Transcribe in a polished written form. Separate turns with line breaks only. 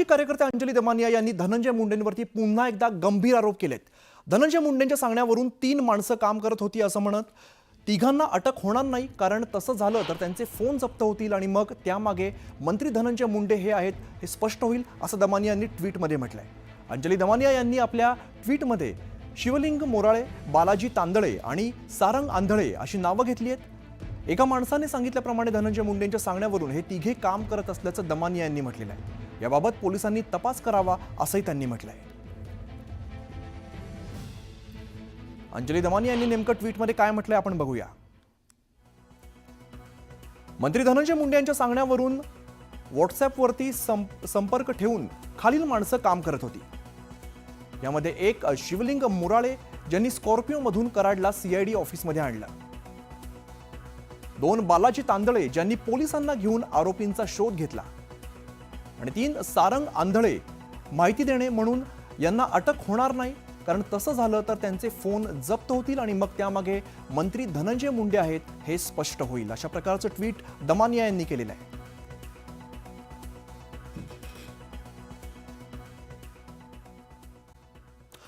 कार्यकर्ते अंजली दमानिया यांनी धनंजय मुंडेंवरती पुन्हा एकदा गंभीर आरोप केलेत। धनंजय मुंडेंच्या सांगण्यावरून 3 माणसं काम करत होती असं म्हणत तिघांना अटक होणार नाही, कारण तसं झालं तर त्यांचे फोन जप्त होतील आणि मग त्यामागे मंत्री धनंजय मुंडे हे आहेत हे स्पष्ट होईल असं दमानिया यांनी ट्विटमध्ये म्हटलंय। अंजली दमानिया यांनी आपल्या ट्विटमध्ये शिवलिंग मोराळे, बालाजी तांदळे आणि सारंग आंधळे अशी नावं घेतली आहेत। एका माणसाने सांगितल्याप्रमाणे धनंजय मुंडेंच्या सांगण्यावरून हे तिघे काम करत असल्याचं दमानिया यांनी म्हटलेलं आहे। याबाबत पोलिसांनी तपास करावा असंही त्यांनी म्हटलंय। अंजली दमानिया यांनी नेमकं ट्विटमध्ये काय म्हटलंय आपण बघूया। मंत्री धनंजय मुंडे यांच्या सांगण्यावरून व्हॉट्सअॅपवरती संपर्क ठेवून खालील माणसं काम करत होती। यामध्ये एक शिवलिंग मोराळे ज्यांनी स्कॉर्पिओ मधून कराडला सीआयडी ऑफिसमध्ये आणलं। 2 बालाजी तांदळे ज्यांनी पोलिसांना घेऊन आरोपींचा शोध घेतला आणि 3 सारंग आंधळे माहिती देणे म्हणून यांना अटक होणार नाही, कारण तसं झालं तर त्यांचे फोन जप्त होतील आणि मग त्यामागे मंत्री धनंजय मुंडे आहेत हे स्पष्ट होईल। अशा प्रकारचं ट्विट दमानिया यांनी केलेलं आहे।